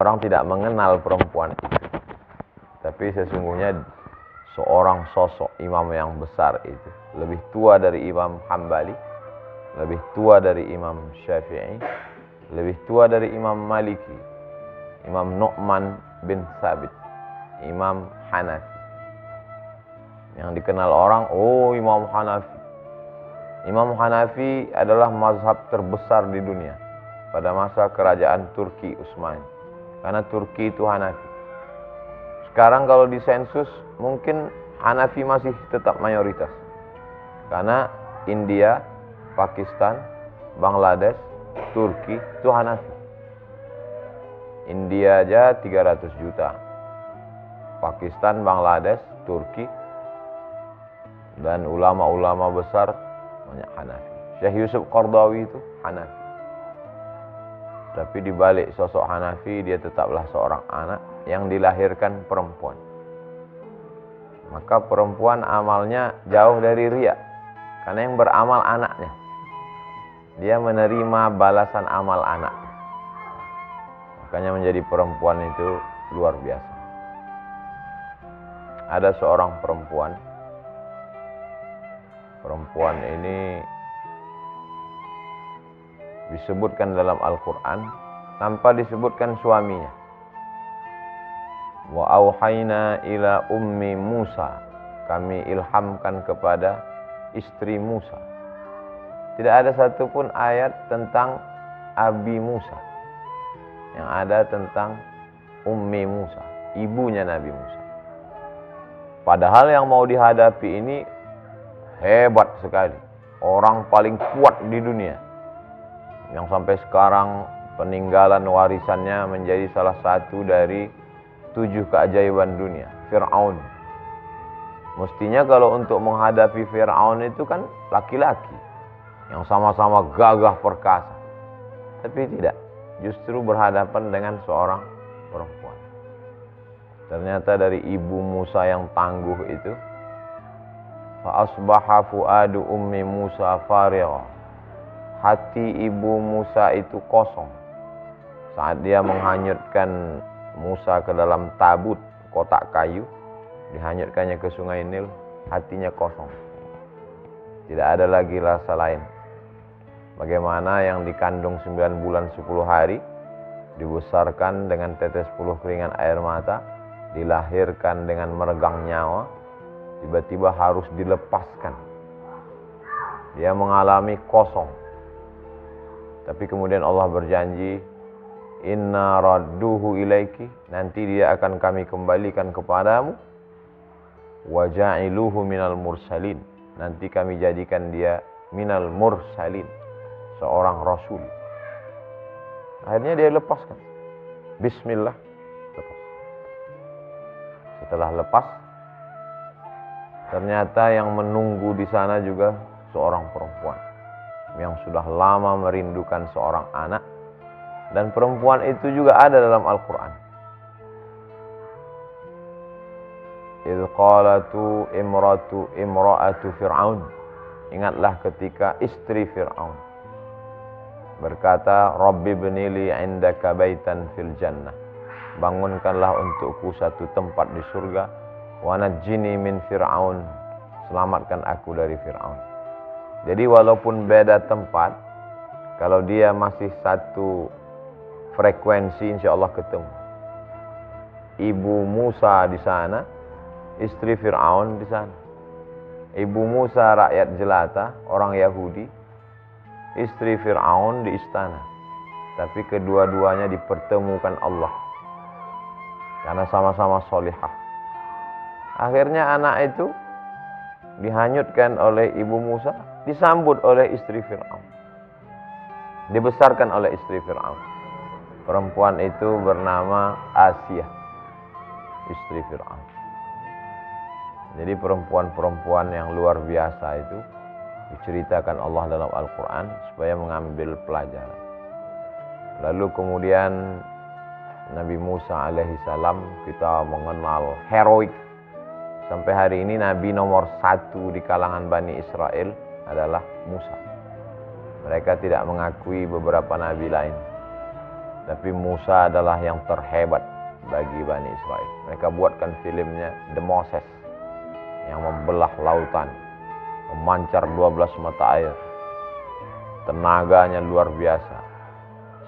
Orang tidak mengenal perempuan itu. Tapi sesungguhnya seorang sosok imam yang besar itu. Lebih tua dari Imam Hambali, lebih tua dari Imam Syafi'i, lebih tua dari Imam Maliki, Imam Nu'man bin Thabit, Imam Hanafi. Yang dikenal orang, oh Imam Hanafi. Imam Hanafi adalah mazhab terbesar di dunia pada masa kerajaan Turki Utsmani. Karena Turki itu Hanafi. Sekarang kalau disensus mungkin Hanafi masih tetap mayoritas. Karena India, Pakistan, Bangladesh, Turki itu Hanafi. India aja 300 juta. Pakistan, Bangladesh, Turki, dan ulama-ulama besar banyak Hanafi. Syekh Yusuf Qardawi itu Hanafi. Tapi dibalik sosok Hanafi, dia tetaplah seorang anak yang dilahirkan perempuan. Maka perempuan amalnya jauh dari riya. Karena yang beramal anaknya. Dia menerima balasan amal anak. Makanya menjadi perempuan itu luar biasa. Ada seorang perempuan. Perempuan ini disebutkan dalam Al-Quran tanpa disebutkan suaminya. Wa auhayna ila ummi Musa. Kami ilhamkan kepada istri Musa. Tidak ada satupun ayat tentang Abi Musa. Yang ada tentang Ummi Musa, ibunya Nabi Musa. Padahal yang mau dihadapi ini hebat sekali. Orang paling kuat di dunia. Yang sampai sekarang peninggalan warisannya menjadi salah satu dari 7 keajaiban dunia, Fir'aun. Mestinya kalau untuk menghadapi Fir'aun itu kan laki-laki yang sama-sama gagah perkasa. Tapi tidak, justru berhadapan dengan seorang perempuan. Ternyata dari ibu Musa yang tangguh itu, fa asbaha fuadu ummi Musa farigha. Hati ibu Musa itu kosong saat dia menghanyutkan Musa ke dalam tabut kotak kayu, dihanyutkannya ke sungai Nil. Hatinya kosong, tidak ada lagi rasa lain. Bagaimana yang dikandung 9 bulan 10 hari, dibesarkan dengan tetes 10 keringat air mata, dilahirkan dengan meregang nyawa, tiba-tiba harus dilepaskan. Dia mengalami kosong. Tapi kemudian Allah berjanji, inna radduhu ilaiki, nanti dia akan kami kembalikan kepadamu, wa ja'iluhu minal mursalin, nanti kami jadikan dia minal mursalin, seorang rasul. Akhirnya dia lepaskan. Bismillah, lepas. Setelah lepas, ternyata yang menunggu di sana juga seorang perempuan yang sudah lama merindukan seorang anak. Dan perempuan itu juga ada dalam Al-Quran. Idh qalatu imra'atu Fir'aun. Ingatlah ketika istri Fir'aun berkata, Rabbi bnili indaka baitan fil jannah. Bangunkanlah untukku satu tempat di surga. Wa najjini min Fir'aun. Selamatkan aku dari Fir'aun. Jadi walaupun beda tempat, kalau dia masih satu frekuensi, insya Allah ketemu. Ibu Musa di sana, istri Fir'aun di sana. Ibu Musa rakyat jelata, orang Yahudi, istri Fir'aun di istana. Tapi kedua-duanya dipertemukan Allah. Karena sama-sama solihah. Akhirnya anak itu dihanyutkan oleh ibu Musa, disambut oleh istri Fir'aun. Dibesarkan oleh istri Fir'aun. Perempuan itu bernama Asiyah, istri Fir'aun. Jadi perempuan-perempuan yang luar biasa itu diceritakan Allah dalam Al-Quran supaya mengambil pelajaran. Lalu kemudian Nabi Musa alaihissalam, kita mengenal heroik. Sampai hari ini Nabi nomor 1 di kalangan Bani Israel adalah Musa. Mereka tidak mengakui beberapa nabi lain. Tapi Musa adalah yang terhebat bagi Bani Israel. Mereka buatkan filmnya The Moses yang membelah lautan, memancar 12 mata air. Tenaganya luar biasa.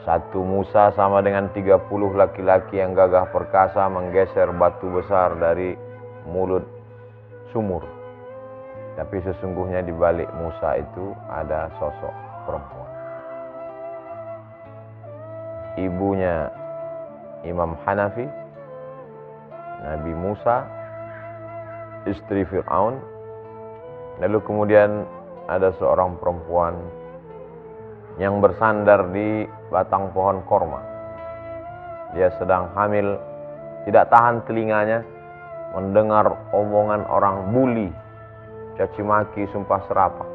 Satu Musa sama dengan 30 laki-laki yang gagah perkasa menggeser batu besar dari mulut sumur. Tapi sesungguhnya di balik Musa itu ada sosok perempuan. Ibunya Imam Hanafi, Nabi Musa, istri Fir'aun. Lalu kemudian ada seorang perempuan yang bersandar di batang pohon korma. Dia sedang hamil, tidak tahan telinganya mendengar omongan orang bully, caci maki, sumpah serapah.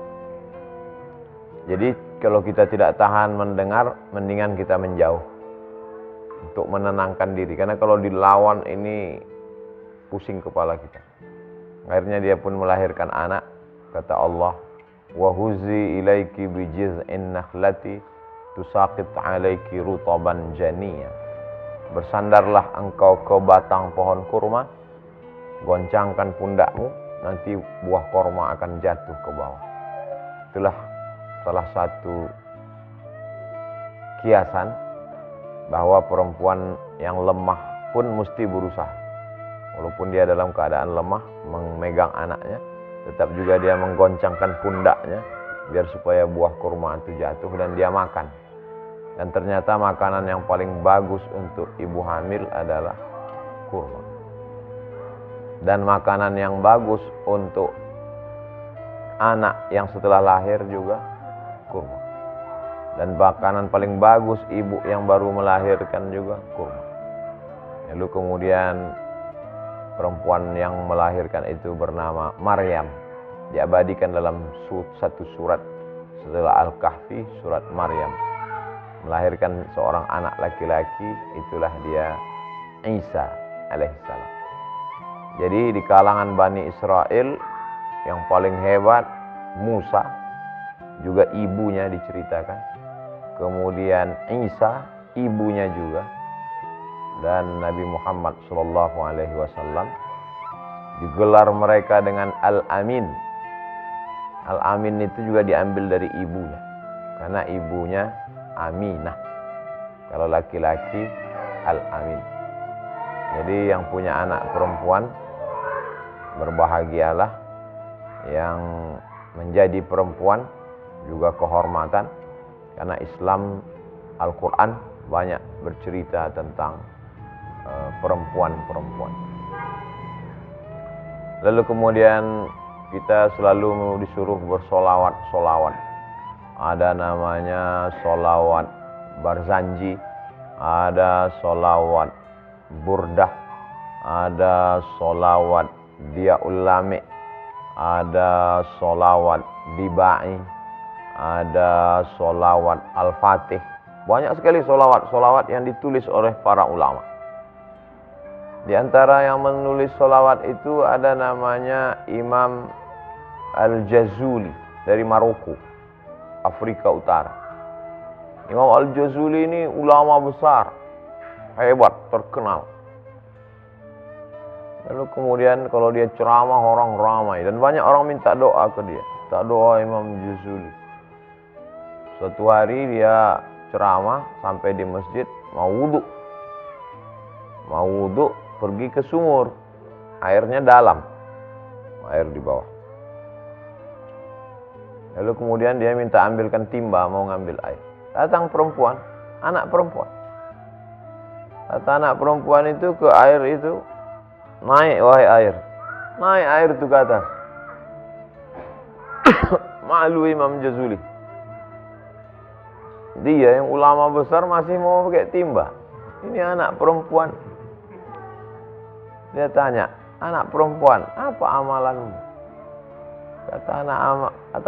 Jadi kalau kita tidak tahan mendengar, mendingan kita menjauh untuk menenangkan diri. Karena kalau dilawan ini pusing kepala kita. Akhirnya dia pun melahirkan anak. Kata Allah, wa huzi ilaiki bijiz'in nakhlati tusaqit alaiki rutaban janiyya. Bersandarlah engkau ke batang pohon kurma, goncangkan pundakmu, nanti buah kurma akan jatuh ke bawah. Itulah salah satu kiasan bahwa perempuan yang lemah pun mesti berusaha. Walaupun dia dalam keadaan lemah memegang anaknya, tetap juga dia menggoncangkan pundaknya biar supaya buah kurma itu jatuh dan dia makan. Dan ternyata makanan yang paling bagus untuk ibu hamil adalah kurma. Dan makanan yang bagus untuk anak yang setelah lahir juga kurma. Dan makanan paling bagus ibu yang baru melahirkan juga kurma. Lalu kemudian perempuan yang melahirkan itu bernama Maryam. Diabadikan dalam satu surat setelah Al-Kahfi, surat Maryam. Melahirkan seorang anak laki-laki, itulah dia Isa alaihissalam. Jadi di kalangan Bani Israel yang paling hebat Musa, juga ibunya diceritakan. Kemudian Isa, ibunya juga. Dan Nabi Muhammad SAW digelar mereka dengan Al-Amin. Al-Amin itu juga diambil dari ibunya, karena ibunya Aminah. Kalau laki-laki Al-Amin. Jadi yang punya anak perempuan berbahagialah, yang menjadi perempuan juga kehormatan, karena Islam Al-Quran banyak bercerita tentang perempuan-perempuan. Lalu kemudian kita selalu disuruh bersolawat-solawat. Ada namanya solawat Barzanji, ada solawat Burdah, ada solawat Diyaul Lami, ada solawat Dibai, ada solawat Al-Fatih. Banyak sekali solawat-solawat yang ditulis oleh para ulama. Di antara yang menulis solawat itu ada namanya Imam Al-Jazuli dari Maroko, Afrika Utara. Imam Al-Jazuli ini ulama besar, hebat, terkenal. Lalu kemudian kalau dia ceramah orang ramai dan banyak orang minta doa ke dia. Minta doa Imam Al-Jazuli. Suatu hari dia ceramah sampai di masjid, mau wudhu, pergi ke sumur, airnya dalam, air di bawah. Lalu kemudian dia minta ambilkan timba, mau ngambil air. Datang perempuan, anak perempuan. Kata anak perempuan itu ke air itu, naik wahai air, naik air itu ke atas. Malu Imam Jazuli. Dia yang ulama besar masih mau pakai timba. Ini anak perempuan. Dia tanya, anak perempuan, apa amalanmu? Kata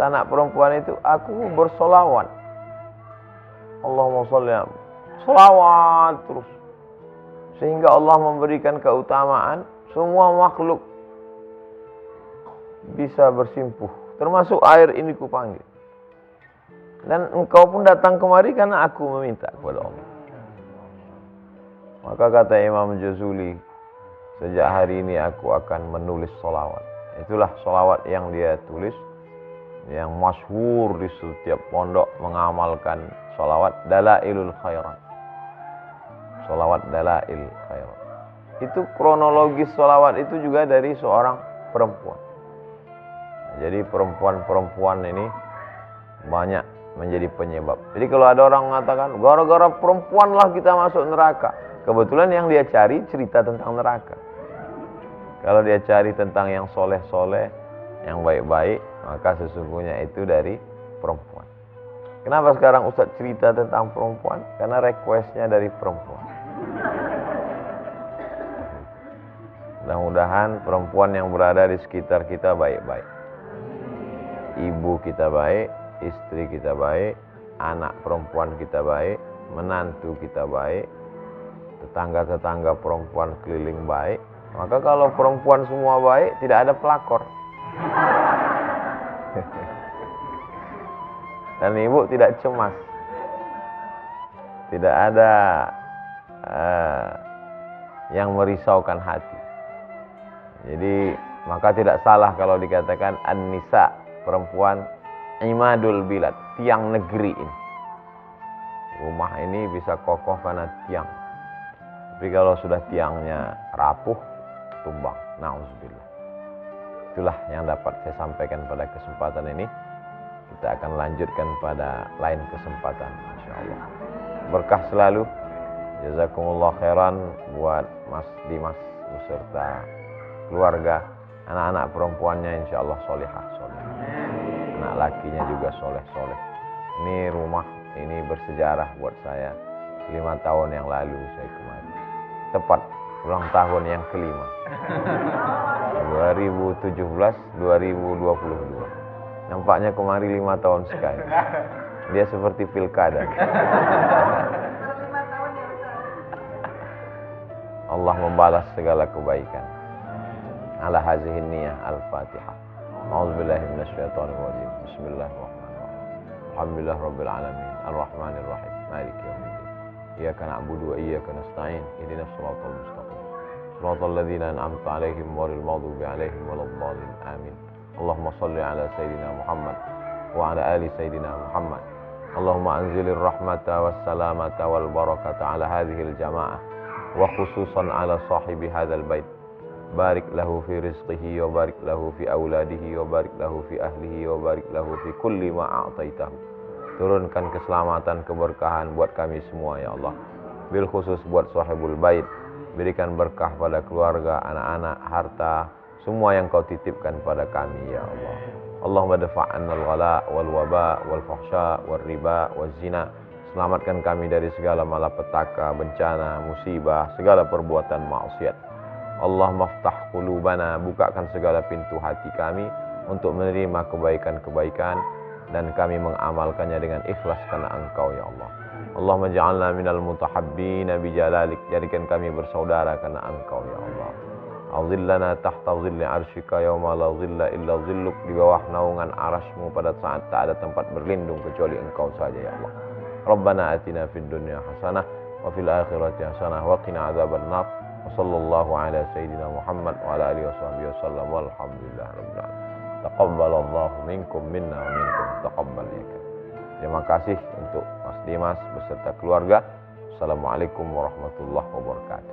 anak perempuan itu, aku bersolawat. Allahumma sholli, solawat terus. Sehingga Allah memberikan keutamaan, semua makhluk bisa bersimpuh. Termasuk air ini kupanggil. Dan engkau pun datang kemari karena aku meminta kepada Allah. Maka kata Imam Jazuli, sejak hari ini aku akan menulis sholawat. Itulah sholawat yang dia tulis, yang masyhur di setiap pondok mengamalkan sholawat Dalailul Khairat. Sholawat Dalail Khairat. Itu kronologis sholawat itu juga dari seorang perempuan. Jadi perempuan-perempuan ini banyak menjadi penyebab. Jadi kalau ada orang mengatakan gara-gara perempuan lah kita masuk neraka, kebetulan yang dia cari cerita tentang neraka. Kalau dia cari tentang yang soleh-soleh, yang baik-baik, maka sesungguhnya itu dari perempuan. Kenapa sekarang Ustadz cerita tentang perempuan? Karena requestnya dari perempuan. Mudah-mudahan perempuan yang berada di sekitar kita baik-baik. Ibu kita baik, istri kita baik, anak perempuan kita baik, menantu kita baik, tetangga-tetangga perempuan keliling baik. Maka kalau perempuan semua baik, tidak ada pelakor. Dan ibu tidak cemas. Tidak ada yang merisaukan hati. Jadi maka tidak salah kalau dikatakan an-nisa, perempuan imadul bilad, tiang negeri ini. Rumah ini bisa kokoh karena tiang. Tapi kalau sudah tiangnya rapuh, tumbang. Nauzubillah. Itulah yang dapat saya sampaikan pada kesempatan ini. Kita akan lanjutkan pada lain kesempatan, insyaallah. Berkah selalu. Jazakumullah khairan buat Mas Dimas beserta keluarga, anak-anak perempuannya insyaallah solihah. Anak lakinya juga soleh. Ini rumah ini bersejarah buat saya. 5 tahun yang lalu saya kemari. Tepat ulang tahun yang kelima. 2017-2022. Nampaknya kemari 5 tahun sekali. Dia seperti pilkada. Allah membalas segala kebaikan. Ala hazihin niyah al-Fatihah. A'udzubillahi minasyaitonir rajim. Bismillahirrahmanirrahim. Alhamdulillah rabbil alamin. Arrahmanir rahim. Maliki yaumiddin. Iyyaka na'budu wa iyyaka nasta'in. Ihdinas shiratal mustaqim. Shiratal ladzina an'amta 'alaihim ghairil maghdubi 'alaihim waladdallin. Amin. Allahumma shalli 'ala sayidina Muhammad wa 'ala ali sayidina Muhammad. Allahumma anzilir rahmata was salamata wal barakata 'ala hadhil jamaah wa khususan 'ala sahibi hadzal bait. Barik lahu fi rizqihi wa barik lahu fi auladihi wa barik lahu fi ahlihi wa barik lahu fi kulli ma a'taitahu. Turunkan keselamatan, keberkahan buat kami semua ya Allah. Bil khusus buat sahibul bait. Berikan berkah pada keluarga, anak-anak, harta, semua yang kau titipkan pada kami ya Allah. Allahumma dafa'anna al-ghala wal waba wal fahsya wal riba wal zina. Selamatkan kami dari segala malapetaka, bencana, musibah, segala perbuatan maksiat. Allah maftah qulubana, bukakan segala pintu hati kami untuk menerima kebaikan-kebaikan dan kami mengamalkannya dengan ikhlas karena Engkau ya Allah. Allahumma ja'alna minal mutahabbina bijalalik, jadikan kami bersaudara karena Engkau ya Allah. Azillana tahta zilli arsyika yauma la zilla illa zilluk, di bawah naungan arasmu pada saat tak ada tempat berlindung kecuali Engkau saja ya Allah. Rabbana atina fid dunya hasanah wa fil akhirati hasanah wa qina adzabannar. Wassallallahu ala sayyidina Muhammad wa ala alihi washabbihi wasallam walhamdulillah rabbil alamin. Taqabbalallahu minkum minna wa minkum taqabbal ya. Terima kasih untuk Mas Dimas beserta keluarga. Assalamualaikum warahmatullahi wabarakatuh.